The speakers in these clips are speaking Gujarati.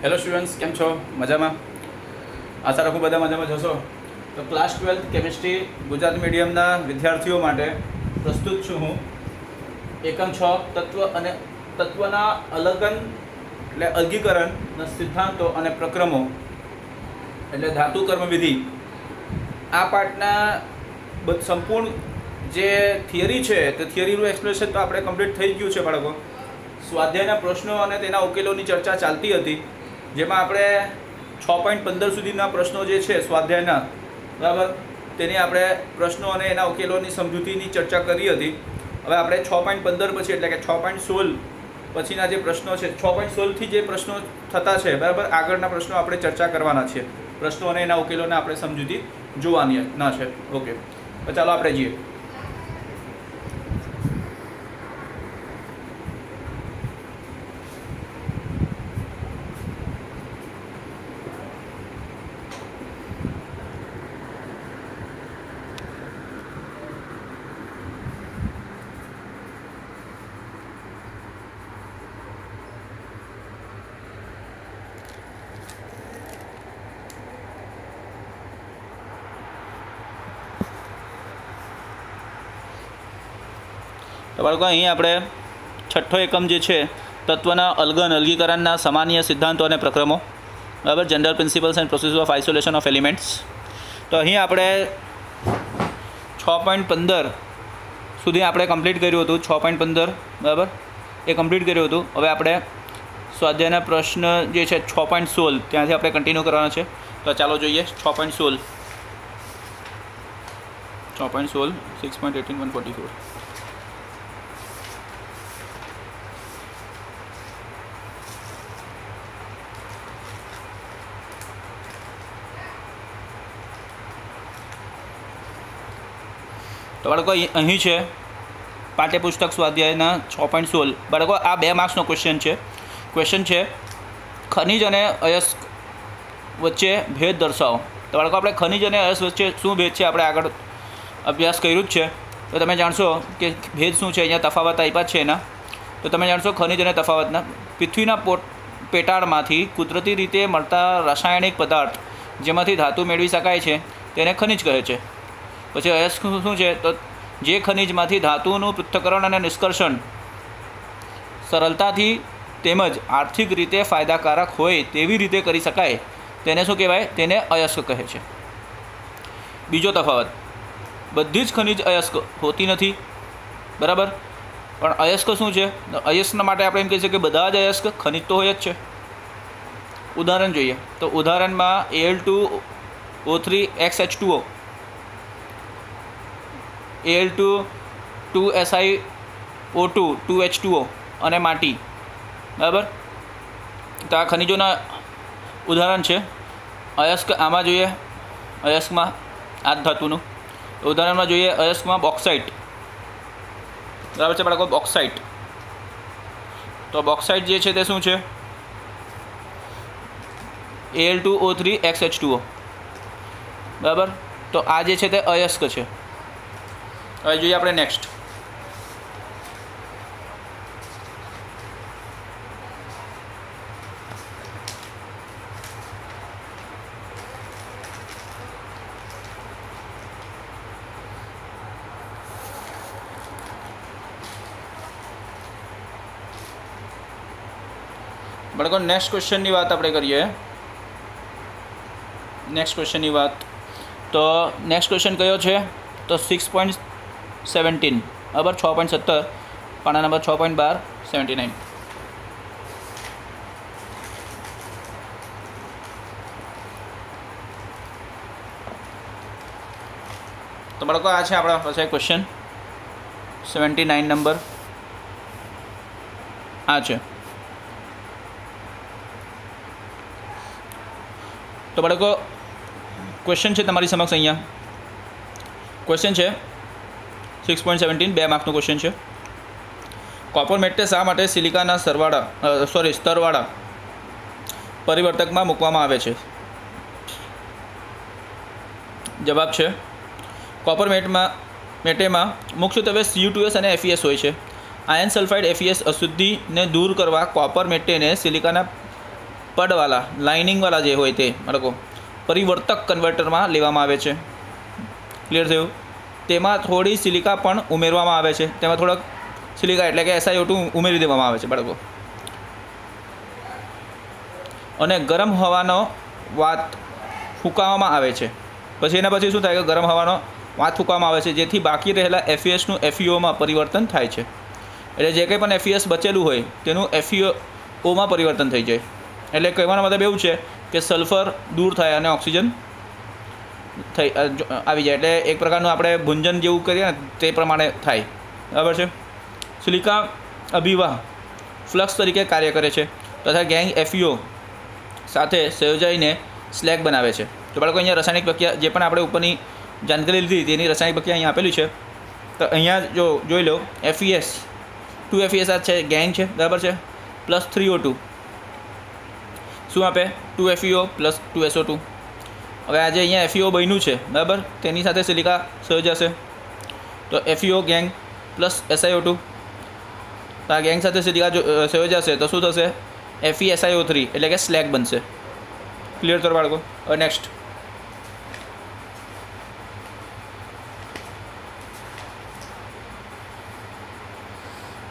हेलो स्टूडेंट्स, केम छो? मजा में? आशा रखूँ बधा मजा में जशो। तो क्लास 12 केमिस्ट्री गुजराती मीडियमना विद्यार्थीओ माटे प्रस्तुत छूँ हूँ एकम 6 तत्व अने तत्वना अलगन एटले अलगीकरण सिद्धांतों अने प्रक्रमों एटले धातु कर्म विधि। आ पाठना संपूर्ण जे थियरी है तो थियरीનું एक्सप्लेनेशन तो આપણે कम्प्लीट થઈ ગયું છે બાળકો। સ્વાધ્યાયના પ્રશ્નો અને તેના ઉકેલોની ચર્ચા ચાલતી હતી, જેમાં આપણે 6.15 સુધીના પ્રશ્નો જે છે સ્વાધ્યાયના, બરાબર, તેની આપણે પ્રશ્નો અને એના ઉકેલોની સમજૂતીની ચર્ચા કરી હતી। હવે આપણે 6.15 પછી એટલે કે 6.16 પછીના જે પ્રશ્નો છે, 6.16 થી જે પ્રશ્નો થતા છે, બરાબર, આગળના પ્રશ્નો આપણે ચર્ચા કરવાના છે। પ્રશ્નો અને એના ઉકેલોને આપણે સમજૂતી જોવાની ના છે। ઓકે, તો ચાલો આપણે જઈએ। तो बाळको अहीं आपणे छठ्ठो एकम जे छे तत्वना अलगन अलगीकरणना सामान्य सिद्धांतों अने प्रक्रमों, बराबर, general principles and process of isolation of elements. तो अहीं आपणे 6.15 सुधी आपणे कम्प्लीट कर्युं हतुं। 6.15 बराबर ए कम्प्लीट कर्युं हतुं। हवे आपणे स्वाध्यायना प्रश्न जे छे 6.16 त्यांथी आपणे कन्टिन्यू करवाना छे। तो चालो जोईए 6.16 6.18 144। तो बाळको अहीं छे पाठ्यपुस्तक स्वाध्यायना 6.16। बाळको आ 2 मार्क्सनो क्वेश्चन है। क्वेश्चन है खनिज अने अयस्क वच्चे भेद दर्शावो। तो बाळको आपणे खनिज अने अयस्क वच्चे शुं भेद है आपणे आगळ अभ्यास कर्युं ज छे। तो तमे जाणशो कि भेद शुं छे। अहींया तफावत आप्या छे एना। तो तमे जाणशो खनिज अने तफावतना पृथ्वीना पेटाळमांथी कुदरती रीते मळता रासायणिक पदार्थ जेमांथी धातु मेळवी शकाय छे तेने खनिज कहे छे। पछी अयस्क शुं छे? तो जे खनिजमांथी धातुनुं पृथक्करण अने निष्कर्षण सरलताथी तेमज आर्थिक रीते फायदाकारक होय तेवी रीते करी शकाय तेने शुं कहेवाय? तेने अयस्क कहे छे। बीजो तफावत, बधी ज खनिज अयस्क होती नथी, बराबर, पण अयस्क शुं छे? तो अयस्क माटे आपणे एम कही शकीए के बधा ज अयस्क खनिज तो होय ज छे। उदाहरण जोईए तो उदाहरणमां Al2O3XH2O, Al2 2SiO2 2H2O અને માટી, બરાબર। તો આ ખનિજોના ઉદાહરણ છે। અયસ્ક આમાં જોઈએ, અયસ્કમાં આ ધાતુનું ઉદાહરણમાં જોઈએ, અયસ્કમાં બોક્સાઇટ, બરાબર છે બાળકો, બોક્સાઇટ। તો બોક્સાઇટ જે છે તે શું છે? Al2O3XH2O, બરાબર। તો આ જે છે તે અયસ્ક છે। હવે જોઈએ આપણે નેક્સ્ટ। बाळको नेक्स्ट क्वेश्चन की बात આપણે કરીએ। नेक्स्ट क्वेश्चन की बात तो नेक्स्ट क्वेश्चन कयो છે? तो 6.17 बराबर 6.17 पाना नंबर 6.12 79। तो बाळको आ छे आपणा पासे क्वेश्चन 79 नंबर आ छे। तो बाळको क्वेश्चन है तमारी समक्ष अहींया क्वेश्चन है 6.17 2 मार्क्सनो क्वेश्चन है। कॉपर मेटे शा माटे सिलिकाना स्तरवाळा परिवर्तकमां मूकवामां आवे छे? जवाब है कॉपर मेटेमां मुख्यत्वे Cu2S અને FeS होय छे। आयन सल्फाइड FeS अशुद्धि ने दूर करवा कॉपर मेटे ने सिलिकाना પડવાળા લાઇનિંગવાળા જે હોય તે બાળકો પરિવર્તક કન્વર્ટરમાં લેવામાં આવે છે. ક્લિયર થયું? તેમાં થોડી સિલિકા પણ ઉમેરવામાં આવે છે. તેમાં થોડાક સિલિકા એટલે કે SiO2 ઉમેરી દેવામાં આવે છે બાળકો. અને ગરમ હવાનો વાત ફૂંકાવવામાં આવે છે. પછી એના પછી શું થાય કે ગરમ હવાનો વાત ફૂંકવામાં આવે છે, જેથી બાકી રહેલા FeSનું FeOમાં પરિવર્તન થાય છે. એટલે જે કંઈ પણ FeS બચેલું હોય તેનું FeOમાં પરિવર્તન થઈ જાય. એટલે કહેવાનો મતલબ એવું છે કે સલ્ફર દૂર થાય અને ઓક્સિજન આવી જાય. એટલે એક પ્રકારનું આપણે ભુંજન જેવું કરીએ ને તે પ્રમાણે થાય. બરાબર છે. સિલિકા અભિવાહ ફ્લક્સ તરીકે કાર્ય કરે છે તથા ગેંગ FeO સાથે સંયોજાઈને સ્લેગ બનાવે છે. તો બાળકો અહીંયા રાસાયણિક પ્રક્રિયા જે પણ આપણે ઉપરની જાણકારી લીધી તેની રાસાયણિક પ્રક્રિયા અહીંયા આપેલી છે. તો અહીંયા જો જોઈ લો FeS 2 FeS આ છે ગેંગ છે. બરાબર છે. પ્લસ 3O2 શું આપે? 2 FeO પ્લસ 2 SO2. હવે આજે અહીંયા FeO બન્યું છે બરાબર, તેની સાથે સિલિકા સંયોજાશે તો FeO ગેંગ પ્લસ SiO2. તો આ ગેંગ સાથે સિલિકા સંયોજાશે તો શું થશે? FeSiO3 એટલે કે સ્લેગ બનશે. ક્લિયર કરો બાળકો? હવે નેક્સ્ટ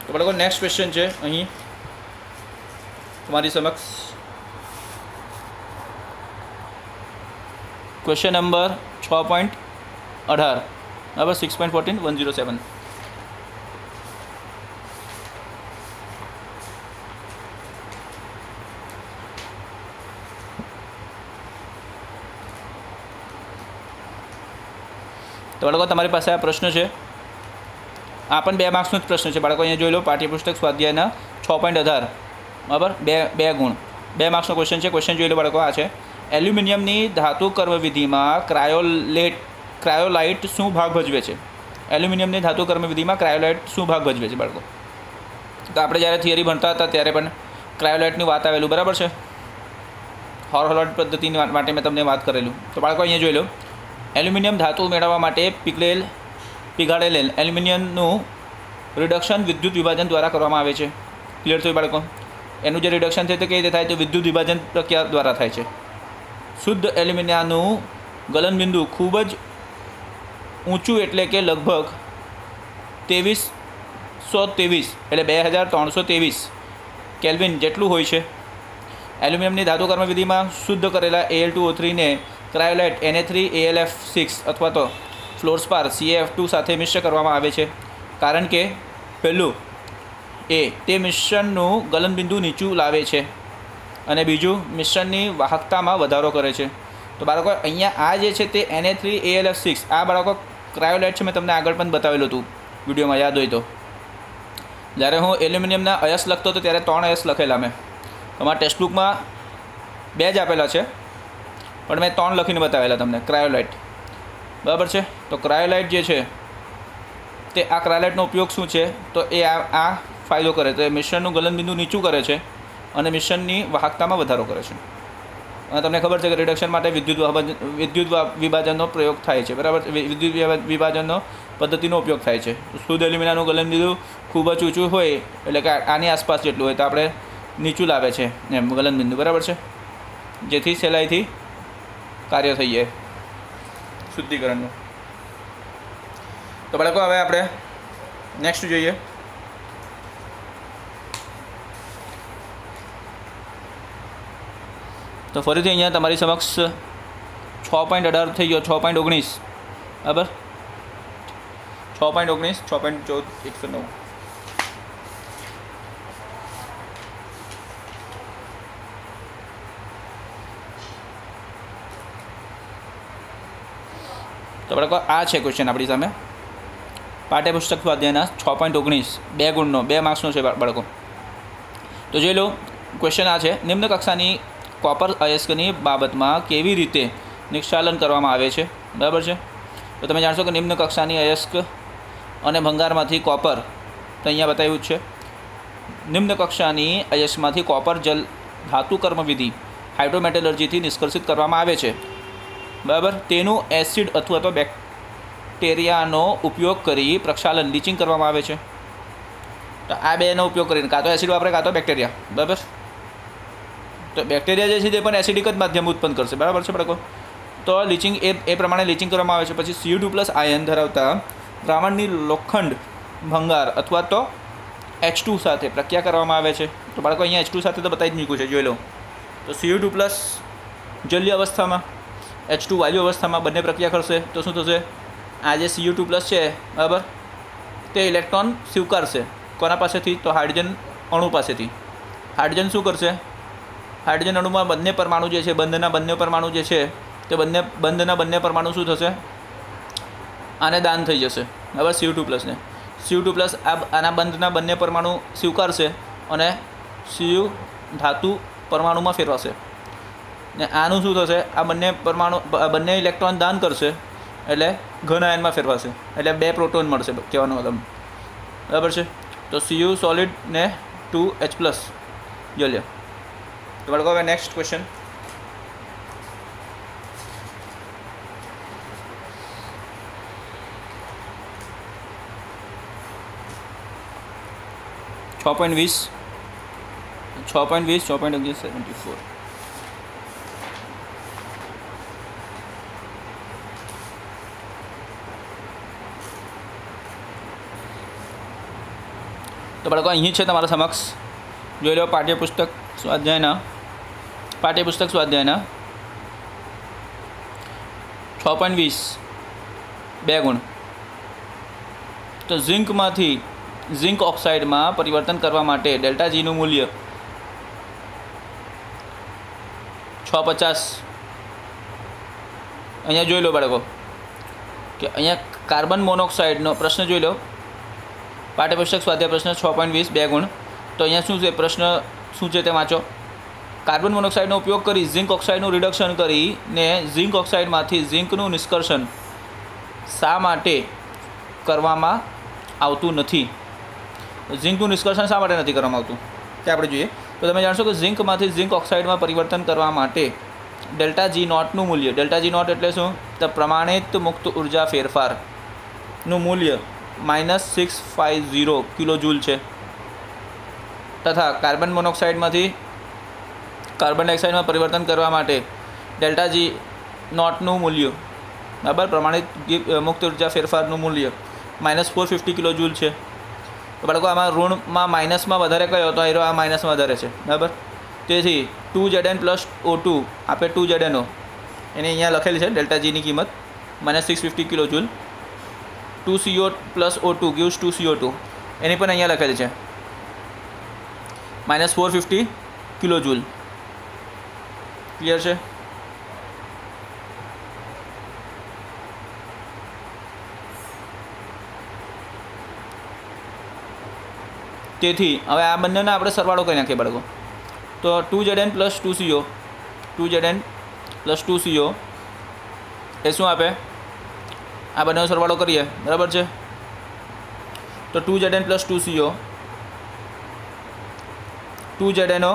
તો બાળકો નેક્સ્ટ ક્વેશ્ચન છે અહીં તમારી સમક્ષ. ક્વેશ્ચન નંબર 6.18 બરાબર 6.14 107. તો બાળકો તમારી પાસે આ પ્રશ્ન છે. આ પણ 2 માર્ક્સનો જ પ્રશ્ન છે બાળકો. અહીંયા જોઈ લો પાઠ્યપુસ્તક સ્વાધ્યાયના 6.18 બરાબર 2 ગુણ 2 માર્ક્સનો ક્વેશ્ચન છે. ક્વેશ્ચન જોઈ લો બાળકો. આ છે એલ્યુમિનિયમની ધાતુ કર્મવિધિમાં ક્રાયોલાઇટ શું ભાગ ભજવે છે? એલ્યુમિનિયમની ધાતુ કર્મવિધિમાં ક્રાયોલાઇટ શું ભાગ ભજવે છે બાળકો? તો આપણે જ્યારે થિયરી ભણતા હતા ત્યારે પણ ક્રાયોલાઇટની વાત આવેલું બરાબર છે. હોરહોલોઇડ પદ્ધતિની માટે મેં તમને વાત કરેલું. તો બાળકો અહીંયા જોઈ લો એલ્યુમિનિયમ ધાતુ મેળવવા માટે પીગાળેલ એલ્યુમિનિયમનું રિડક્શન વિદ્યુત વિભાજન દ્વારા કરવામાં આવે છે. ક્લિયર થયું બાળકો? એનું જે રિડક્શન છે તે કઈ રીતે થાય? તો વિદ્યુત વિભાજન પ્રક્રિયા દ્વારા થાય છે. શુદ્ધ એલ્યુમિનિયમનું ગલનબિંદુ ખૂબ જ ઊંચું એટલે કે લગભગ 2323 એટલે 2323 કેલ્વિન જેટલું હોય છે. એલ્યુમિનિયમની ધાતુ કર્મવિધિમાં શુદ્ધ કરેલા Al2O3 ને ક્રાયોલાઇટ Na3AlF6 અથવા તો ફ્લોરસ્પાર CaF2 સાથે મિશ્ર કરવામાં આવે છે, કારણ કે પહેલું તે મિશ્રણનું ગલનબિંદુ નીચું લાવે છે અને બીજું મિશ્રણની વાહકતામાં વધારો કરે છે. તો બાળકો અહીંયા આ જે છે તે Na3AlF6 આ બાળકો ક્રાયોલાઇટ છે. મેં તમને આગળ પણ બતાવેલું હતું વિડીયોમાં, યાદ હોય તો. જ્યારે હું એલ્યુમિનિયમના અયસ લખતો હતો ત્યારે 3 અયસ લખેલા મેં. તમારા ટેક્સ્ટબુકમાં 2 જ આપેલા છે પણ મેં 3 લખીને બતાવેલા તમને ક્રાયોલાઇટ. બરાબર છે. તો ક્રાયોલાઇટ જે છે તે આ ક્રાયોલાઇટનો ઉપયોગ શું છે? તો એ આ ફાયદો કરે. તો એ મિશ્રણનું ગલનબિંદુ નીચું કરે છે અને મિશ્રણની વાહકતામાં વધારો કરે છે. અને તમને ખબર છે કે રિડક્શન માટે વિદ્યુત વિભાજનનો પ્રયોગ થાય છે. બરાબર. વિદ્યુત વિભાજનનો પદ્ધતિનો ઉપયોગ થાય છે. શુદ્ધ એલ્યુમિનિયમનું ગલનબિંદુ ખૂબ જ ઊંચું હોય એટલે કે આની આસપાસ જેટલું હોય તો આપણે નીચું લાવે છે એમ ગલનબિંદુ. બરાબર છે. જેથી સહેલાઈથી કાર્ય થઈ જાય શુદ્ધિકરણનું. તો બાળકો હવે આપણે નેક્સ્ટ જોઈએ. તો ફરીથી અહીંયા તમારી સમક્ષ 6.18 થઈ ગયો 6.19 બરાબર 6.19 6.14 109. તો બાળકો આ છે ક્વેશ્ચન આપણી સામે પાઠ્યપુસ્તક સ્વાધ્યાયના 6.19 2 ગુણનો 2 માર્ક્સનો છે બાળકો. તો જોઈ લો ક્વેશ્ચન આ છે નિમ્ન કક્ષાની કોપર અયસ્કની બાબતમાં કેવી રીતે નિક્ષાલન કરવામાં આવે છે? બરાબર છે. તો તમે જાણશો કે નિમ્ન કક્ષાની અયસ્ક અને ભંગારમાંથી કોપર તો અહીંયા બતાવ્યું જ છે. નિમ્ન કક્ષાની અયસ્કમાંથી કોપર જલ ધાતુ કર્મવિધિ હાઇડ્રોમેટલર્જીથી નિષ્કર્ષિત કરવામાં આવે છે. બરાબર. તેનું એસિડ અથવા તો બેક્ટેરિયાનો ઉપયોગ કરી પ્રક્ષાલન લીચિંગ કરવામાં આવે છે. તો આ બેનો ઉપયોગ કરીને કાં તો એસિડ વાપરે કાં તો બેક્ટેરિયા. બરાબર. તો બેક્ટેરિયા જે છે તે પણ એસિડિક જ માધ્યમ ઉત્પન્ન કરશે, બરાબર છે બાળકો. તો લીચિંગ એ પ્રમાણે લીચિંગ કરવામાં આવે છે. પછી Cu2+ આયન ધરાવતા દ્રાવણની લોખંડ ભંગાર અથવા તો H2 સાથે પ્રક્રિયા કરવામાં આવે છે. તો બાળકો અહીંયા H2 સાથે તો બતાવી જ મૂક્યું છે, જોઈ લો. તો Cu2+ જલીય અવસ્થામાં, H2 વાયુ અવસ્થામાં બંને પ્રક્રિયા કરશે તો શું થશે? આ જે Cu2+ છે બરાબર, તે ઇલેક્ટ્રોન સ્વીકારશે કોના પાસેથી? તો હાઇડ્રોજન અણુ પાસેથી. હાઇડ્રોજન શું કરશે? હાઇડ્રોજન અણુમાં બંને પરમાણુ જે છે, બંધના બંને પરમાણુ જે છે તે બંધના બંને પરમાણુ શું થશે? આને દાન થઈ જશે, બરાબર, Cu2+ ને. Cu2+ આના બંધના બંને પરમાણુ સ્વીકારશે અને Cu ધાતુ પરમાણુમાં ફેરવાશે. ને આનું શું થશે? આ બંને ઇલેક્ટ્રોન દાન કરશે એટલે ઘન આયનમાં ફેરવાશે, એટલે 2 પ્રોટોન મળશે, કહેવાનો મતલબ, બરાબર છે. તો Cu સોલિડ ને 2H+ જલ્ય. તો બાળકો હવે નેક્સ્ટ ક્વેશ્ચન. છ પોઈન્ટ 6.20 તો બાળકો અહીં છે તમારા સમક્ષ, જોઈ લો. પાઠ્યપુસ્તક સ્વાધ્યાયના 6.20 2 ગુણ. તો ઝિંકમાંથી ઝિંક ઓક્સાઇડમાં પરિવર્તન કરવા માટે ડેલ્ટા જીનું મૂલ્ય 650. અહીંયા જોઈ લો બાળકો કે અહીંયા કાર્બન મોનોક્સાઇડનો પ્રશ્ન જોઈ લો. પાઠ્યપુસ્તક સ્વાધ્યાય પ્રશ્ન 6.20 2 ગુણ. તો અહીંયા શું છે? પ્રશ્ન શું છે તે વાંચો. કાર્બન મોનોક્સાઇડનો ઉપયોગ કરી ઝિંક ઓક્સાઇડનું રિડક્શન કરીને ઝિંક ઓક્સાઇડમાંથી ઝિંકનું નિષ્કર્ષણ શા માટે કરવામાં આવતું નથી? ઝિંકનું નિષ્કર્ષણ શા માટે નથી કરવામાં આવતું તે આપણે જોઈએ. તો તમે જાણશો કે ઝિંકમાંથી ઝિંક ઓક્સાઇડમાં પરિવર્તન કરવા માટે ડેલ્ટા G નોટનું મૂલ્ય, ડેલ્ટા G નોટ એટલે શું? તો પ્રમાણિત મુક્ત ઉર્જા ફેરફારનું મૂલ્ય -650 કિલોજૂલ છે. તથા કાર્બન મોનોક્સાઇડમાંથી કાર્બન ડાયોક્સાઇડમાં પરિવર્તન કરવા માટે ડેલ્ટા G નોટનું મૂલ્ય, બરાબર, પ્રમાણિત મુક્ત ઉર્જા ફેરફારનું મૂલ્ય -450 કિલોજૂલ છે. તો બાળકો આમાં ઋણમાં માઇનસમાં વધારે કયો? તો આ માઇનસમાં વધારે છે, બરાબર. તેથી 2Zn + O2 આપણે 2ZnO એને અહીંયા લખેલી છે ડેલ્ટા જીની કિંમત -650 કિલોજૂલ. 2CO + O2 gives 2CO2 એની પણ અહીંયા લખેલી છે -450 કિલોજૂલ. ક્લિયર છે? તેથી હવે આ બંનેના આપણે સરવાળો કરી નાખીએ બાળકો. તો 2Zn + 2CO, 2Zn + 2CO એ શું આપે? આ બંનેનો સરવાળો કરીએ, બરાબર છે. તો 2Zn + 2CO, 2ZnO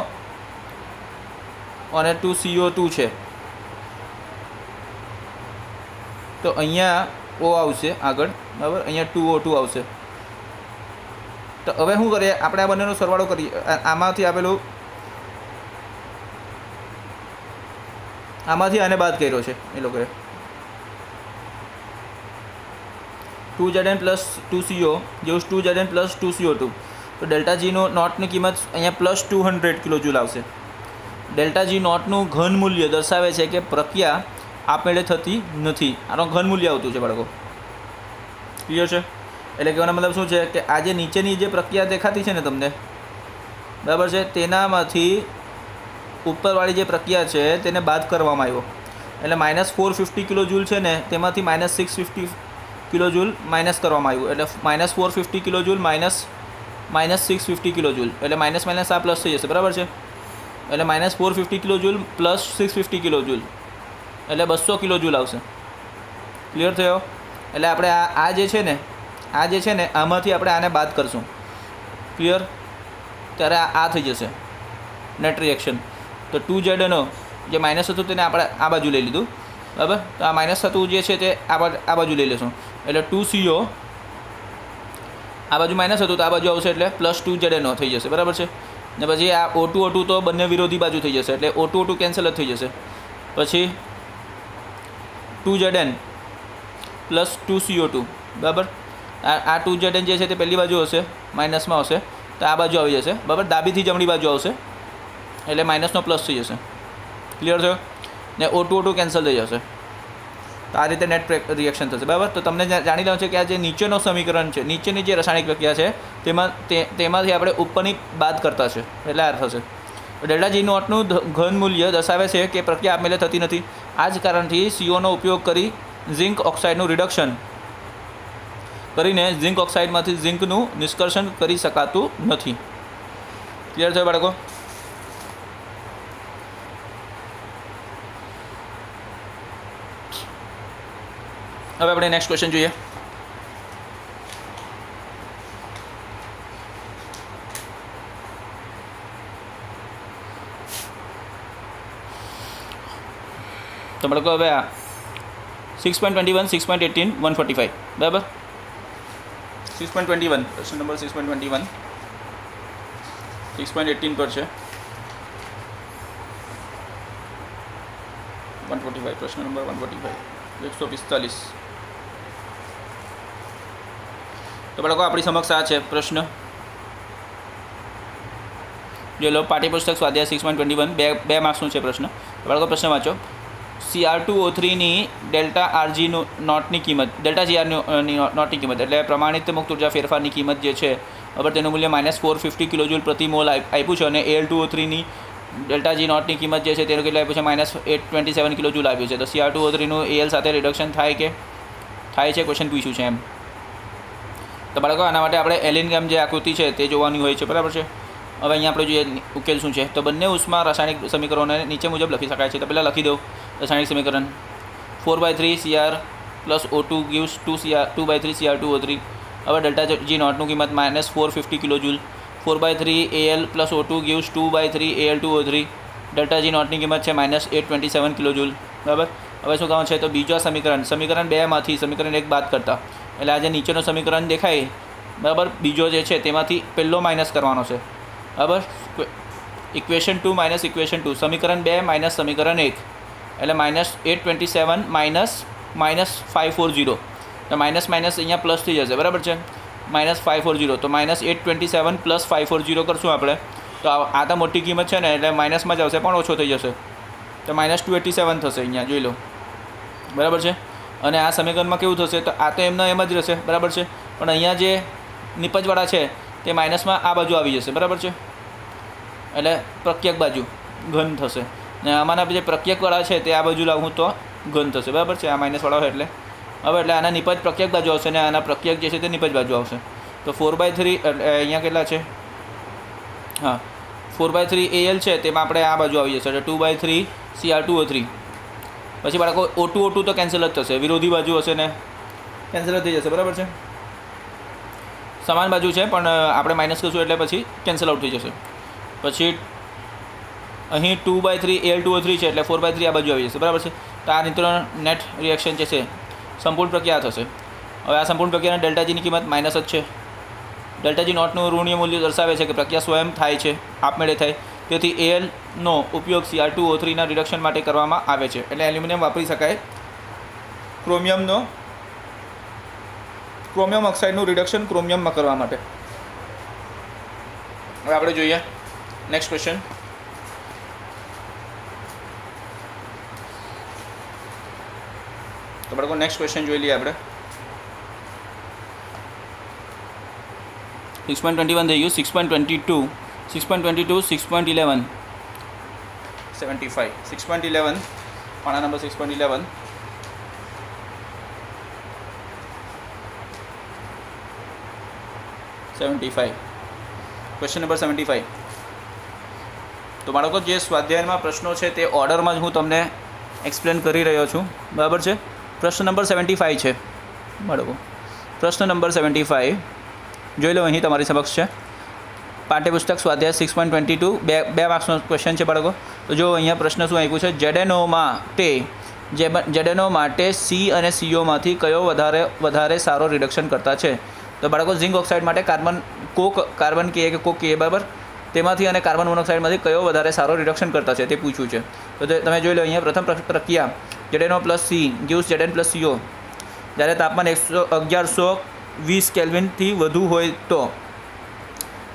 અને 2CO2 છે. તો અહીંયા O આવશે આગળ, બરાબર, અહીંયા 2O2 આવશે. તો હવે શું કરીએ? આપણે આ બંનેનો સરવાળો કરીએ. આમાંથી આને બાદ કર્યો છે એ લોકોએ. 2Zn + 2CO જેવું 2Zn + 2CO2. તો ડેલ્ટા G નોટની કિંમત અહીંયા +200 કિલોજૂલ આવશે. ડેલ્ટા G નોટનું ઘન મૂલ્ય દર્શાવે છે કે પ્રક્રિયા આપમેળે થતી નથી. આનો ઘન મૂલ્ય આવતું છે બાળકો. ક્લિયર છે? એટલે કહેવાનો મતલબ શું છે કે આ જે નીચેની જે પ્રક્રિયા દેખાતી છે ને તમને, બરાબર છે, તેનામાંથી ઉપરવાળી જે પ્રક્રિયા છે તેને બાદ કરવામાં આવ્યો. એટલે -450 કિલોજૂલ છે ને, તેમાંથી -650 કિલોજૂલ માઇનસ કરવામાં આવ્યું. એટલે -450 કિલોજૂલ -650 કિલોજૂલ, એટલે માઇનસ આ પ્લસ થઈ જશે, બરાબર છે. એટલે -450 કિલોજૂલ + 650 કિલોજૂલ એટલે 200 કિલોજૂલ આવશે. ક્લિયર થયો? એટલે આપણે આ જે છે ને આમાંથી આપણે આને બાદ કરશું. ક્લિયર? ત્યારે આ થઈ જશે નેટ રિએક્શન. તો 2ZnO જે માઇનસ હતું તેને આપણે આ બાજુ લઈ લીધું, બરાબર. તો આ માઇનસ થતું જે છે તે આ બાજુ લઈ લેશું. એટલે 2CO આ બાજુ માઇનસ હતું તો આ બાજુ આવશે એટલે +2ZnO થઈ જશે, બરાબર છે. ને પછી આ O2 તો બંને વિરોધી બાજુ થઈ જશે એટલે O2 કેન્સલ જ થઈ જશે. પછી 2Zn પ્લસ 2CO2 બરાબર. આ 2Zn જે છે તે પહેલી બાજુ હશે, માઇનસમાં હશે તો આ બાજુ આવી જશે બરાબર. ડાબીથી જમણી બાજુ આવશે એટલે માઇનસનો પ્લસ થઈ જશે. ક્લિયર થયો ને O2 કેન્સલ થઈ જશે. તો આ રીતે નેટ રિએક્શન થશે બરાબર. તો તમને જાણી લેવાનું છે કે આ જે નીચેનો સમીકરણ છે, નીચેની જે રાસાયણિક પ્રક્રિયા છે તેમાંથી આપણે ઉપરની બાદ કરતા છે એટલે આ થશે. ડેલ્ટા જી નોટનું ઘન મૂલ્ય દર્શાવે છે કે પ્રક્રિયા આપમેળે થતી નથી. આ જ કારણથી CO નો ઉપયોગ કરી ઝિંક ઓક્સાઇડનું રિડક્શન કરીને ઝિંક ઓક્સાઇડમાંથી ઝિંકનું નિષ્કર્ષણ કરી શકાતું નથી. ક્લિયર થયો બાળકો? હવે આપણે નેક્સ્ટ ક્વેશ્ચન જોઈએ. તો બાળકો હવે આ 6.21, 6.18, 145 બરાબર. 6.21 ક્વેશ્ચન નંબર 6.21 6.18 પર છે. 145 પ્રશ્ન નંબર 145 145. તો બાળકો આપણી સમક્ષ આ છે પ્રશ્ન. જો લો પાઠ્યપુસ્તક સ્વાધ્યાય 6.21 બે માર્ક્સનું છે પ્રશ્ન. બાળકો પ્રશ્ન વાંચો. Cr2O3ની ડેલ્ટા આરજી નોટની કિંમત, ડેલ્ટા જીઆર નોટની કિંમત એટલે પ્રમાણિત મુક્ત ઉર્જા ફેરફારની કિંમત જે છે બરાબર તેનું મૂલ્ય -450 કિલોજૂલ પ્રતિ મોલ આપ્યું છે અને Al2O3ની ડેલ્ટા જી નોટની કિંમત જે છે તેનું કેટલું આપ્યું છે -827 કિલોજૂલ આપ્યું છે. તો Cr2O3નું Al સાથે રિડક્શન થાય છે ક્વેશ્ચન પૂછ્યું છે એમ. તો બાળકો આના માટે આપણે એલિનગામ જે આકૃતિ છે તે જોવાની હોય છે બરાબર છે. હવે અહીંયા આપણે જોઈએ ઉકેલ શું છે. તો બંને ઉષ્મા રાસાયણિક સમીકરણોને નીચે મુજબ લખી શકાય છે. તો પહેલાં લખી દો રાસાયણિક સમીકરણ 4/3 Cr plus O2 gives 2/3 Cr2O3. હવે ડેલ્ટા જી નોટનું કિંમત -450 kilojoule. 4/3 Al plus O2 gives 2/3 Al2O3. Delta G નોટની કિંમત છે -827 કિલોજૂલ બરાબર. હવે શું કહું છે તો બીજો સમીકરણ 2માંથી સમીકરણ 1 બાદ કરતા એટલે આ જે નીચેનો સમીકરણ દેખાય બરાબર બીજો જે છે તેમાંથી પહેલો માઇનસ કરવાનો છે બરાબર. ઇક્વેશન 2 માઇનસ ઇક્વેશન 2 સમીકરણ 2 માઇનસ સમીકરણ 1 એટલે -827 -540 તો માઇનસ અહીંયા પ્લસ થઈ જશે બરાબર છે. -540 તો -827 + 540 કરશું આપણે તો આ તો મોટી કિંમત છે ને એટલે માઇનસમાં જ આવશે પણ ઓછો થઈ જશે તો -287 થશે અહીંયા જોઈ લો બરાબર છે. અને આ સમીકરણમાં કેવું થશે તો આ તો એમના એમ જ રહેશે બરાબર છે. પણ અહીંયા જે નિપજવાળા છે તે માઇનસમાં આ બાજુ આવી જશે બરાબર છે એટલે પ્રત્યેક બાજુ ઘન થશે ને આમાંના જે પ્રત્યેકવાળા છે તે આ બાજુ લાવું તો ઘન થશે બરાબર છે. આ માઇનસવાળા હોય એટલે હવે એટલે આના નિપજ પ્રત્યેક બાજુ આવશે ને આના પ્રત્યેક જે છે તે નિપજ બાજુ આવશે. તો 4/3 અહીંયા કેટલા છે હા 4/3 Al છે તેમાં આપણે આ બાજુ આવી જશે એટલે 2/3 Cr2O3. પછી બાળકો O2 તો કેન્સલ જ થશે, વિરોધી બાજુ હશે ને કેન્સલ જ થઈ જશે બરાબર છે. સમાન બાજુ છે પણ આપણે માઇનસ કરશું એટલે પછી કેન્સલ આઉટ થઈ જશે. પછી અહીં 2/3 Al2O3 છે એટલે 4/3 આ બાજુ આવી જશે બરાબર છે. તો આ રીતનો નેટ રિએક્શન જે છે સંપૂર્ણ પ્રક્રિયા થશે. હવે આ સંપૂર્ણ પ્રક્રિયાના ડેલ્ટા જીની કિંમત માઇનસ જ છે. ડેલ્ટા જી નોટનું ઋણીય મૂલ્ય દર્શાવે છે કે પ્રક્રિયા સ્વયં થાય છે, આપમેળે થાય. તેથી Alનો ઉપયોગ Cr2O3ના રિડક્શન માટે કરવામાં આવે છે એટલે એલ્યુમિનિયમ વાપરી શકાય ક્રોમિયમ ઓક્સાઇડનું રિડક્શન ક્રોમિયમમાં કરવા માટે. હવે આપણે જોઈએ નેક્સ્ટ ક્વેશ્ચન. તો બાળકો નેક્સ્ટ ક્વેશ્ચન જોઈ લઈએ આપણે. 6.21 થઈ ગયું. 6.22 6.11 75 6.11 પાના નંબર 6.11 75 ક્વેશ્ચન નંબર 75. તો બાળકો જે સ્વાધ્યાયમાં પ્રશ્નો છે તે ઓર્ડરમાં જ હું તમને એક્સપ્લેન કરી રહ્યો છું બરાબર છે. પ્રશ્ન નંબર 75 છે બાળકો. પ્રશ્ન નંબર 75 જોઈ લો અહીં તમારી સમક્ષ છે. પાઠ્યપુસ્તક સ્વાધ્યાય 6.22 બે માર્ક્સનો ક્વેશ્ચન છે બાળકો. તો જો અહીંયા પ્રશ્ન શું આપ્યું છે ZNO માટે C અને CO કયો વધારે સારો રિડક્શન કરતા છે. તો બાળકો ઝિંક ઓક્સાઇડ માટે કાર્બન કે બરાબર તેમાંથી અને કાર્બન મોનોક્સાઇડમાંથી કયો વધારે સારો રિડક્શન કરતા છે તે પૂછ્યું છે. તો તમે જોઈ લો અહીંયા પ્રથમ પ્રક્રિયા ZnO+C gives Zn+CO જ્યારે તાપમાન 1120 કેલ્વિનથી વધુ હોય તો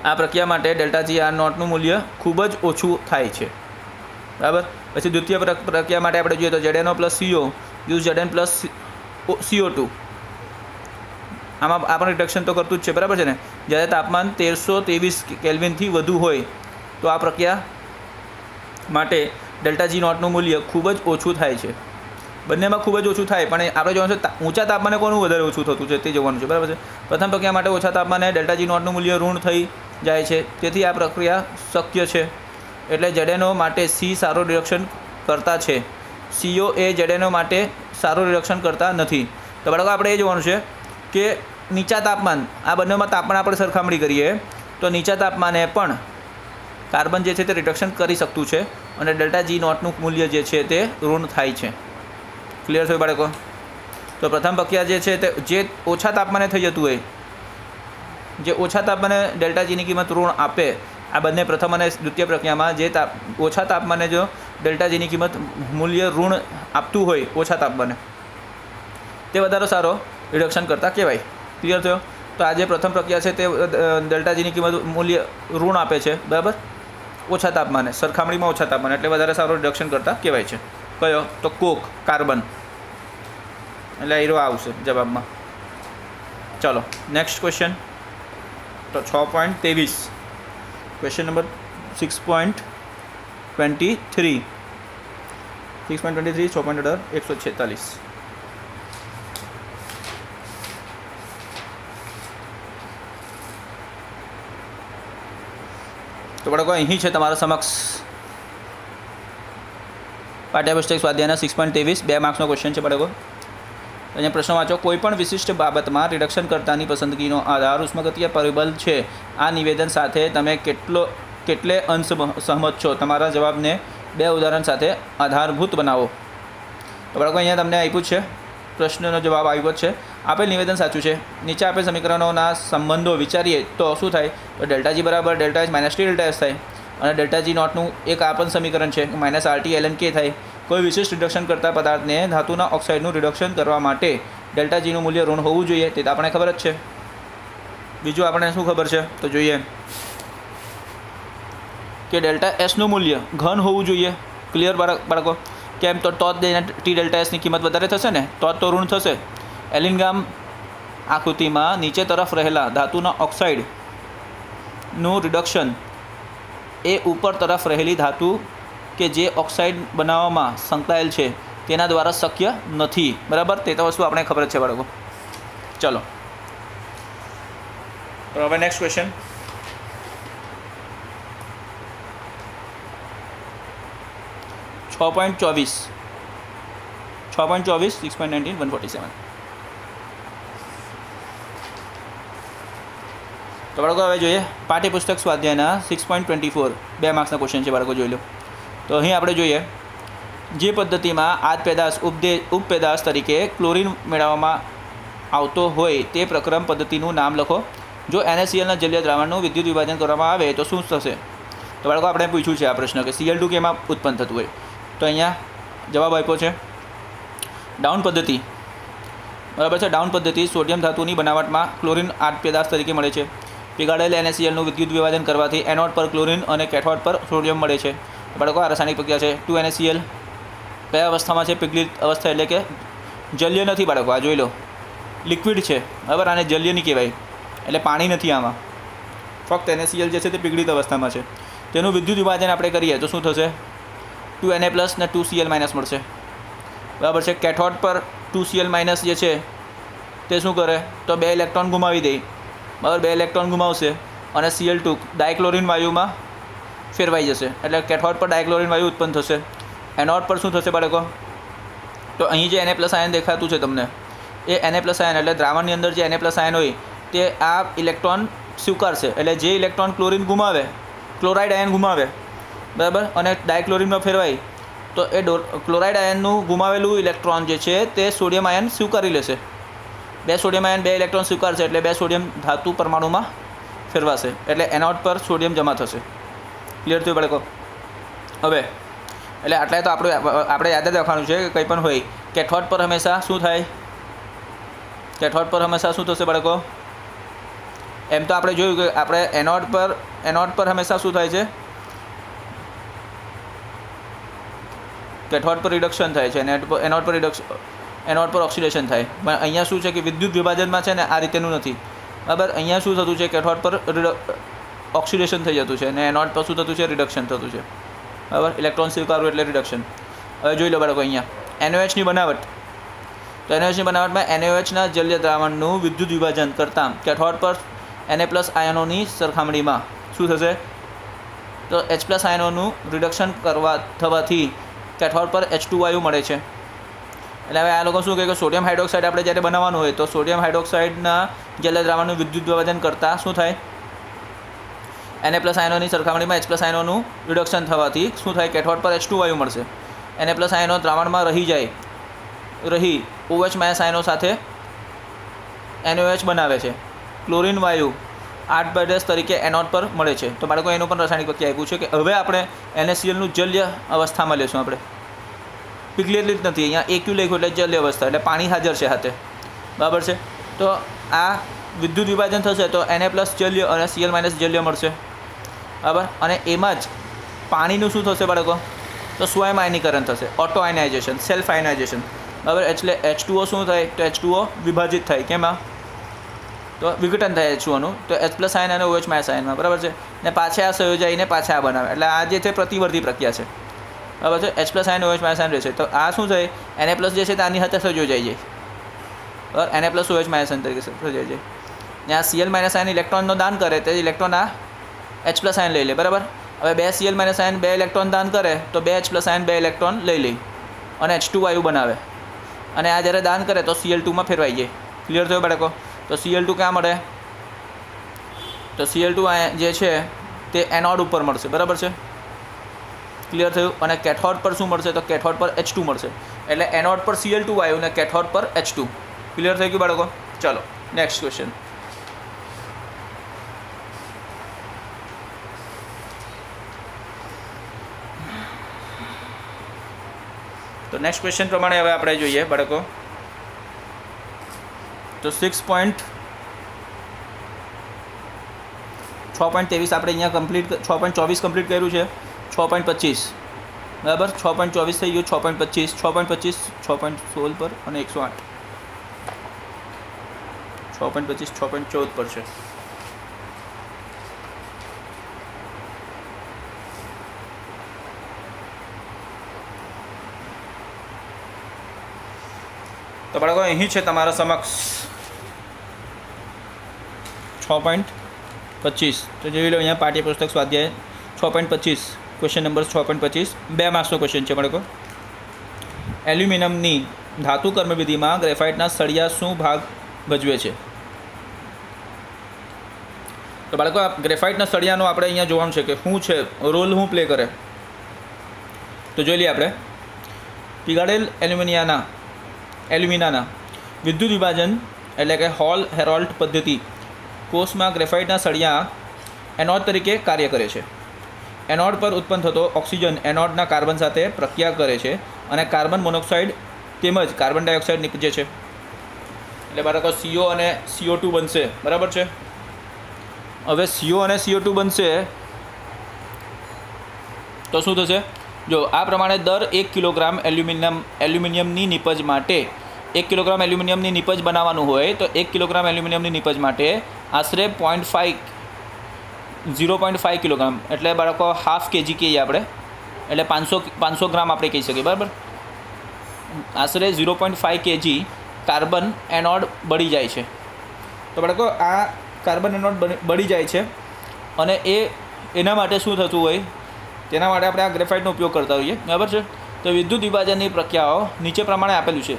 આ પ્રક્રિયા માટે ΔGR0 નું મૂલ્ય ખૂબ જ ઓછું થાય છે. બરાબર. પછી દ્વિતીય પ્રક્રિયા માટે આપણે જોઈએ તો ZnO+CO gives Zn+CO2 આમાં આપણે રિડક્શન તો કરતું જ છે, બરાબર છે ને. જ્યારે તાપમાન 1323 કેલ્વિનથી વધુ હોય તો આ પ્રક્રિયા માટે ΔG0 નું મૂલ્ય ખૂબ જ ઓછું થાય છે. બંનેમાં ખૂબ જ ઓછું થાય, પણ આપણે જોવાનું છે ઊંચા તાપમાને કોનું વધારે ઓછું થતું છે તે જોવાનું છે, બરાબર છે. પ્રથમ પ્રક્રિયા માટે ઓછા તાપમાને ΔG0 નું મૂલ્ય ઋણ થઈ જાય છે, તેથી આ પ્રક્રિયા શક્ય છે. એટલે ZnO માટે C સારું રિડક્શન કરતા છે, CO એ ZnO માટે સારું રિડક્શન કરતા નથી. તો બાળકો આપણે એ જોવાનું છે કે નીચા તાપમાન, આ બંનેમાં તાપમાન આપણે સરખામણી કરીએ તો નીચા તાપમાને પણ કાર્બન જે છે તે રિડક્શન કરી શકતું છે અને ΔG0 નું મૂલ્ય જે છે તે ઋણ થાય છે. ક્લિયર થયું બાળકો? તો પ્રથમ પ્રક્રિયા જે છે તે જે ઓછા તાપમાને થઈ જતું હોય, જે ઓછા તાપમાને ΔGની કિંમત ઋણ આપે, આ બંને પ્રથમ અને દ્વિતીય પ્રક્રિયામાં જે ઓછા તાપમાને જો ΔGની કિંમત મૂલ્ય ઋણ આપતું હોય ઓછા તાપમાને, તે વધારે સારો રિડક્શન કરતા કહેવાય. ક્લિયર થયો? તો આ જે પ્રથમ પ્રક્રિયા છે તે ΔGની કિંમત મૂલ્ય ઋણ આપે છે, બરાબર, ઓછા તાપમાને, સરખામણીમાં ઓછા તાપમાને, એટલે વધારે સારો રિડક્શન કરતા કહેવાય છે. કયો? તો કોક, કાર્બન. એટલે હીરો આવશે જવાબમાં. ચલો નેક્સ્ટ ક્વેશ્ચન. તો 6.23 ક્વેશ્ચન નંબર 6.23 6.18 146. તો બાળકો અહીં છે તમારા સમક્ષ પાઠ્યપુસ્તક સ્વાધ્યાયના 6.23 2 માર્ક્સનો ક્વેશ્ચન છે બાળકો. અહીંયા પ્રશ્ન વાંચો. કોઈપણ વિશિષ્ટ બાબતમાં રિડક્શન કરતાની પસંદગીનો આધાર ઉષ્માગતીય પરિબળ છે. આ નિવેદન સાથે તમે કેટલે અંશ સહમત છો? તમારા જવાબને 2 ઉદાહરણ સાથે આધારભૂત બનાવો. તો બાળકો અહીંયા તમને આપ્યું છે, પ્રશ્નનો જવાબ આવ્યો છે. આપેલ નિવેદન સાચું છે. નીચે આપેલ સમીકરણોના સંબંધો વિચારીએ તો શું થાય? તો ΔG બરાબર ΔH - T∆S થાય અને ΔG0 નું એક આ પણ સમીકરણ છે -RT ln K થાય. કોઈ વિશિષ્ટ રિડક્શન કરતા પદાર્થને ધાતુના ઓક્સાઇડનું રિડક્શન કરવા માટે ΔGનું મૂલ્ય ઋણ હોવું જોઈએ, તે તો આપણે ખબર જ છે. બીજું આપણે શું ખબર છે તો જોઈએ કે ΔS નું મૂલ્ય ઘન હોવું જોઈએ. ક્લિયર બાળકો? કેમ? તો T∆S ની કિંમત વધારે થશે ને, તો ઋણ થશે. એલિનગામ આકૃતિમાં નીચે તરફ રહેલા ધાતુના ઓક્સાઇડનું રિડક્શન એ ઉપર તરફ રહેલી ધાતુ કે જે ઓક્સાઇડ બનાવવામાં સંકળાયેલ છે તેના દ્વારા શક્ય નથી, બરાબર. તે તો વસ્તુ આપણે ખબર જ છે બાળકો. ચલો તો હવે નેક્સ્ટ ક્વેશ્ચન. .24 6.19 147. તો બાળકો હવે જોઈએ પાઠ્યપુસ્તક સ્વાધ્યાયના 6.24 2 માર્ક્સના ક્વેશ્ચન છે બાળકો, જોઈ લો. તો અહીં આપણે જોઈએ જે પદ્ધતિમાં આદ ઉપપેદાશ તરીકે ક્લોરીન મેળવવામાં આવતો હોય તે પ્રક્રમ પદ્ધતિનું નામ લખો. જો NaClના જલીય દ્રાવણનું વિદ્યુત વિભાજન કરવામાં આવે તો શું થશે? તો બાળકો આપણે પૂછ્યું છે આ પ્રશ્ન કે Cl2 કેમાં ઉત્પન્ન થતું હોય. તો અહીંયા જવાબ આપ્યો છે ડાઉન પદ્ધતિ, બરાબર છે. ડાઉન પદ્ધતિ સોડિયમ ધાતુની બનાવટમાં ક્લોરીન આડપેદાશ તરીકે મળે છે. પીગાળેલ NaClનું વિદ્યુત વિભાજન કરવાથી એનોડ પર ક્લોરીન અને કેથોડ પર સોડિયમ મળે છે. બાળકો આ રાસાયણિક પ્રક્રિયા છે. 2NaCl કયા અવસ્થામાં છે? પીગળિત અવસ્થા, એટલે કે જલ્ય નથી બાળકો. આ જોઈ લો, લિક્વિડ છે, બરાબર. આને જલ્ય નહીં કહેવાય, એટલે પાણી નથી આમાં, ફક્ત NaCl જે છે તે પીગળિત અવસ્થામાં છે. તેનું વિદ્યુત વિભાજન આપણે કરીએ તો શું થશે? 2Na+ ને 2Cl- મળશે, બરાબર છે. કેથોડ પર 2Cl- જે છે તે શું કરે? તો 2 ઇલેક્ટ્રોન ગુમાવી દે, બરાબર. 2 ઇલેક્ટ્રોન ગુમાવશે અને Cl2 ડાયક્લોરીન વાયુમાં ફેરવાઈ જશે, એટલે કેથોડ પર ડાયક્લોરીન વાયુ ઉત્પન્ન થશે. એનોડ પર શું થશે બાળકો? તો અહીં જે Na+ આયન દેખાતું છે તમને, એ Na+ આયન એટલે દ્રાવણની અંદર જે Na+ આયન હોય તે આ ઇલેક્ટ્રોન સ્વીકારશે. એટલે જે ઇલેક્ટ્રોન ક્લોરીન ગુમાવે, ક્લોરાઇડ આયન ગુમાવે, બરાબર, અને ડાયક્લોરીનમાં ફેરવાય તો એ ક્લોરાઇડ આયનનું ગુમાવેલું ઇલેક્ટ્રોન જે છે તે સોડિયમ આયન સ્વીકારી લેશે. 2 સોડિયમ આયન 2 ઇલેક્ટ્રોન સ્વીકારશે એટલે 2 સોડિયમ ધાતુ પરમાણુમાં ફેરવાશે, એટલે એનોડ પર સોડિયમ જમા થશે. ક્લિયર થયું બાળકો? હવે એટલે આટલા તો આપણે યાદ જ રાખવાનું છે કે કંઈ પણ હોય કેથોડ પર હંમેશા શું થાય? કેથોડ પર હંમેશા શું થશે બાળકો? એમ તો આપણે જોયું કે આપણે એનોડ પર હંમેશા શું થાય છે? કેથોડ પર રિડક્શન થાય છે અને એનોડ પર ઓક્સિડેશન થાય. પણ અહીંયા શું છે કે વિદ્યુત વિભાજનમાં છે ને આ રીતેનું નથી, બરાબર? અહીંયા શું થતું છે? કેથોડ પર ઓક્સિડેશન થઈ જતું છે અને એનોડ પર શું થતું છે? રિડક્શન થતું છે, બરાબર? ઇલેક્ટ્રોન સ્વીકારવું એટલે રિડક્શન. હવે જોઈ લો બાળકો અહીંયા NaOHની બનાવટ. તો NaOHની બનાવટમાં NaOHના જલ્ય દ્રાવણનું વિદ્યુત વિભાજન કરતાં કેથોડ પર Na+ આયનોની સરખામણીમાં શું થશે? તો H+ આયનોનું રિડક્શન થવાથી કેથોડ પર H2 વાયુ મળે છે. એટલે હવે આ લોકો શું કહે કે સોડિયમ હાઇડ્રોક્સાઇડ આપણે જ્યારે બનાવવાનું હોય તો સોડિયમ હાઇડ્રોક્સાઇડના જલ્ય દ્રાવણનું વિદ્યુત વિભાજન કરતાં શું થાય? Na+ આયનોની સરખામણીમાં H+ આયનોનું રિડક્શન થવાથી શું થાય? કેથોડ પર H2 વાયુ મળશે. Na+ આયનો દ્રાવણમાં રહી OH- આયનો સાથે NaOH બનાવે છે. ક્લોરિન વાયુ 8/10 તરીકે એનોડ પર મળે છે. તો બાળકો એનું પણ રાસાયણિક પ્રક્રિયા આપ્યું છે કે હવે આપણે NaClનું જલ્ય અવસ્થામાં લેશું. આપણે પીગલેલી જ નથી, અહીંયા AQ લખ્યું એટલે જલ્ય અવસ્થા, એટલે પાણી હાજર છે હાથે, બરાબર છે? તો આ વિદ્યુત વિભાજન થશે તો Na+ જલ્ય અને Cl- જલ્ય મળશે, બરાબર? અને એમાં જ પાણીનું શું થશે બાળકો? તો સ્વયં આયનીકરણ થશે, ઓટો આયનાઇઝેશન, સેલ્ફ આયનાઇઝેશન, બરાબર? એટલે H2O શું થાય? તો H2O વિભાજિત થાય. કેમાં? તો વિઘટન થાય H2Oનું, તો H+ આયન અને OH- આયનમાં, બરાબર છે? ને પાછા આ સંયોજાઈને પાછા આ બનાવે. એટલે આ જે છે પ્રતિવર્તી પ્રક્રિયા છે, બરાબર છે? H+ આયન OH- આયન રહેશે. તો આ શું થાય? Na+ જે છે તે આની સાથે સંયોજાઈ જાય, બરાબર? Na+ OH- આયન તરીકે સંયોજાઈ જાય. ને આ Cl- આયન ઇલેક્ટ્રોનનો દાન કરે તે ઇલેક્ટ્રોન આ H+ આયન લઈ લે, બરાબર? હવે 2 Cl- આયન 2 ઇલેક્ટ્રોન દાન કરે તો 2 H+ આયન 2 ઇલેક્ટ્રોન લઈ લે અને H2 વાયુ બનાવે. અને આ જ્યારે દાન કરે તો Cl2માં ફેરવાઈ જાય. ક્લિયર થયો બાળકો? તો Cl2 ક્યાં મળે? તો Cl2 જે છે તે એનોડ ઉપર મળશે, બરાબર છે? ક્લિયર થયું? અને કેથોડ પર શું મળશે? તો કેથોડ પર H2 મળશે. એટલે એનોડ પર Cl2 વાયુ અને કેથોડ પર H2. ક્લિયર થઈ ગયું બાળકો? ચલો નેક્સ્ટ ક્વેશ્ચન. તો નેક્સ્ટ ક્વેશ્ચન પ્રમાણે હવે આપણે જોઈએ બાળકો. તો 6.23 આપણે અહીંયા કમ્પ્લીટ 6.24 કમ્પ્લીટ કર્યું છે. 6.25 બરાબર, 6.24 થઈ ગયું. 6.25 6.16 પર અને 108 6.25 6.14 પર છે. તો બાળકો અહીં છે તમારા સમક્ષ 6.25. તો જોઈ લો અહીંયા પાઠ્યપુસ્તક સ્વાધ્યાય 6.25 ક્વેશ્ચન નંબર 6.25 2 માર્ક્સનો ક્વેશ્ચન છે બાળકો. એલ્યુમિનિયમની ધાતુ કર્મવિધિમાં ગ્રેફાઇટના સળિયા શું ભાગ ભજવે છે? તો બાળકો આ ગ્રેફાઇટના સળિયાનો આપણે અહીંયા જોવાનું છે કે શું છે, રોલ શું પ્લે કરે. તો જોઈ લઈએ આપણે. પીગાળેલ એલ્યુમિનાના વિદ્યુત વિભાજન એટલે કે હોલ હેરોલ્ડ પદ્ધતિ કોષમાં ગ્રેફાઇટના સળિયા એનોડ તરીકે કાર્ય કરે છે. એનોડ પર ઉત્પન્ન થતો ઓક્સિજન એનોડના કાર્બન સાથે પ્રક્રિયા કરે છે અને કાર્બન મોનોક્સાઇડ તેમજ કાર્બન ડાયોક્સાઇડ નીપજે છે. એટલે બાળકો CO અને CO2 બનશે, બરાબર છે? હવે CO અને CO2 બનશે તો શું થશે? જો આ પ્રમાણે દર 1 કિલોગ્રામ એલ્યુમિનિયમની નિપજ માટે 1 કિલોગ્રામ એલ્યુમિનિયમની નિપજ બનાવવાનું હોય તો 1 કિલોગ્રામ એલ્યુમિનિયમની નિપજ માટે આશરે 0.5 કિલોગ્રામ એટલે બાળકો હાફ કેજી કહીએ આપણે, એટલે 500 ગ્રામ આપણે કહી શકીએ, બરાબર? આશરે 0.5 kg કાર્બન એનોડ બળી જાય છે. તો બાળકો આ કાર્બન એનોડ બળી જાય છે અને એના માટે શું થતું હોય તેના માટે આપણે આ ગ્રેફાઇટનો ઉપયોગ કરતા હોઈએ, બરાબર છે? તો વિદ્યુત વિભાજનની પ્રક્રિયાઓ નીચે પ્રમાણે આપેલું છે.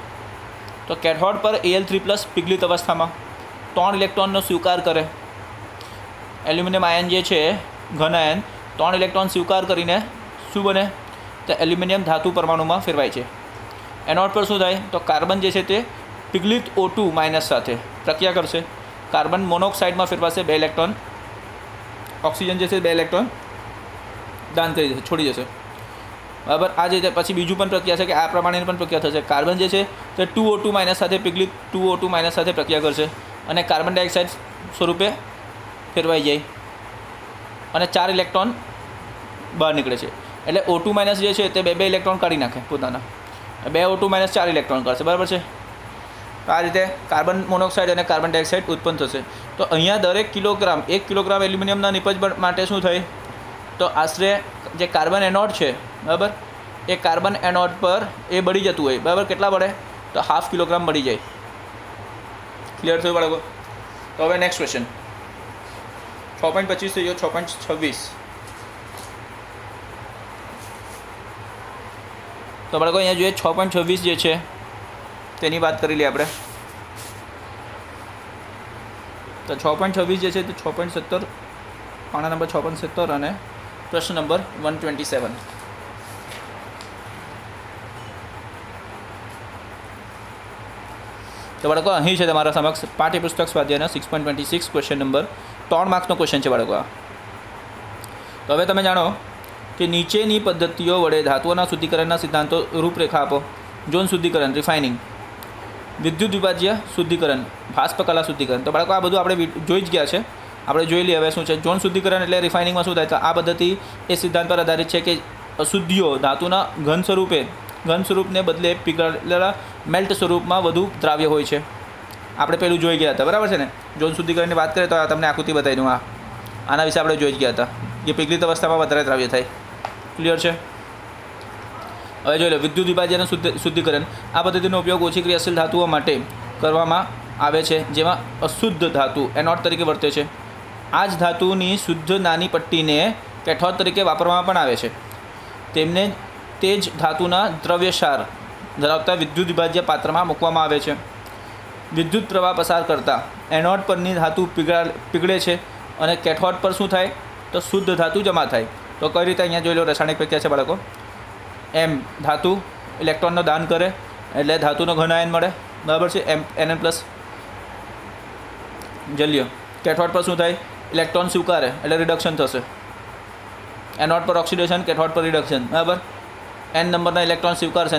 તો કેથોડ પર Al3+ પિગલિત અવસ્થામાં 3 ઇલેક્ટ્રોનનો સ્વીકાર કરે. એલ્યુમિનિયમ આયન જે છે ઘન આયન 3 ઇલેક્ટ્રોન સ્વીકાર કરીને શું બને? તો એલ્યુમિનિયમ ધાતુ પરમાણુમાં ફેરવાય છે. એનોડ પર શું થાય? તો કાર્બન જે છે તે પિગલિત O2- સાથે પ્રક્રિયા કરશે. કાર્બન મોનોક્સાઇડમાં ફેરવાશે 2 ઇલેક્ટ્રોન, ઓક્સિજન જે છે 2 ઇલેક્ટ્રોન દાન કરી દેશે, છોડી દેશે, બરાબર. આ જ રીતે પછી બીજું પણ પ્રક્રિયા છે કે આ પ્રમાણેની પણ પ્રક્રિયા થશે. કાર્બન જે છે તે 2O2 માઇનસ સાથે પીગળી 2O2 માઇનસ સાથે પ્રક્રિયા કરશે અને કાર્બન ડાયોક્સાઇડ સ્વરૂપે ફેરવાઈ જાય અને 4 ઇલેક્ટ્રોન બહાર નીકળે છે. એટલે O2 માઇનસ જે છે તે બે ઇલેક્ટ્રોન કાઢી નાખે પોતાના, 2 O2 માઇનસ 4 ઇલેક્ટ્રોન કરશે, બરાબર છે. તો આ રીતે કાર્બન મોનોક્સાઇડ અને કાર્બન ડાયોક્સાઇડ ઉત્પન્ન થશે. તો અહીંયા દરેક કિલોગ્રામ 1 કિલોગ્રામ એલ્યુમિનિયમના નિપજ માટે શું થાય, તો આશરે જે કાર્બન એનોડ છે, બરાબર, એ કાર્બન એનોડ પર એ બળી જતું હોય, બરાબર. કેટલા બળે, તો 0.5 કિલોગ્રામ બળી જાય. ક્લિયર થયું બાળકો? તો હવે નેક્સ્ટ ક્વેશ્ચન 6.25 થઈ ગયો. 6.26 તો બાળકો અહીંયા જોઈએ 6.26 જે છે તેની વાત કરી લઈએ આપણે. તો 6.26 જે છે તે 6.17 પાના નંબર 6.17 અને પ્રશ્ન નંબર 127. તો બાળકો અહીં છે તમારા સમક્ષ પાઠ્યપુસ્તક સ્વાધ્યાયના 6.26 ક્વેશ્ચન નંબર 3 માર્ક્સનો ક્વેશ્ચન છે બાળકો. તો હવે તમે જાણો કે નીચેની પદ્ધતિઓ વડે ધાતુઓના શુદ્ધિકરણના સિદ્ધાંતો રૂપરેખા આપો. ઝોન શુદ્ધિકરણ રિફાઇનિંગ, વિદ્યુત વિભાજ્ય શુદ્ધિકરણ, બાષ્પકલા શુદ્ધિકરણ. તો બાળકો આ બધું આપણે જોઈ જ ગયા છે, આપણે જોઈ લઈએ હવે શું છે. ઝોન શુદ્ધિકરણ એટલે રિફાઇનિંગમાં શું થાય, તો આ પદ્ધતિ એ સિદ્ધાંત પર આધારિત છે કે અશુદ્ધિઓ ધાતુના ઘન સ્વરૂપને બદલે પીગળેલા મેલ્ટ સ્વરૂપમાં વધુ દ્રાવ્ય હોય છે. આપણે પહેલું જોઈ ગયા હતા, બરાબર છે ને. ઝોન શુદ્ધિકરણની વાત કરીએ તો તમને આકૃતિ બતાવી દઉં. આના વિશે આપણે જોઈ જ ગયા હતા કે પીગળિત અવસ્થામાં વધારે દ્રાવ્ય થાય. ક્લિયર છે? હવે જોઈ લો વિદ્યુત વિભાજ્ય અને શુદ્ધિકરણ. આ પદ્ધતિનો ઉપયોગ ઓછી ક્રિયાશીલ ધાતુઓ માટે કરવામાં આવે છે જેમાં અશુદ્ધ ધાતુ એનોડ તરીકે વર્તે છે. આ જ ધાતુની શુદ્ધ નાની પટ્ટીને કેથોડ તરીકે વાપરવામાં પણ આવે છે. તેમને તે જ ધાતુના દ્રવ્યસાર ધરાવતા વિદ્યુત વિભાજ્ય પાત્રમાં મૂકવામાં આવે છે. વિદ્યુત પ્રવાહ પસાર કરતાં એનોડ પરની ધાતુ પીગળે છે અને કેથોડ પર શું થાય, તો શુદ્ધ ધાતુ જમા થાય. તો કઈ રીતે અહીંયા જોઈ લો રાસાયણિક પ્રક્રિયા છે બાળકો. એમ ધાતુ ઇલેક્ટ્રોનનો દાન કરે એટલે ધાતુનો ઘન આયન મળે, બરાબર છે. Mn plus જલ્ય. કેથોડ પર શું થાય, ઇલેક્ટ્રોન સ્વીકારે એટલે રિડક્શન થશે. એનોડ પર ઓક્સિડેશન, કેથોડ પર રિડક્શન, બરાબર. n નંબરના ઇલેક્ટ્રોન સ્વીકારશે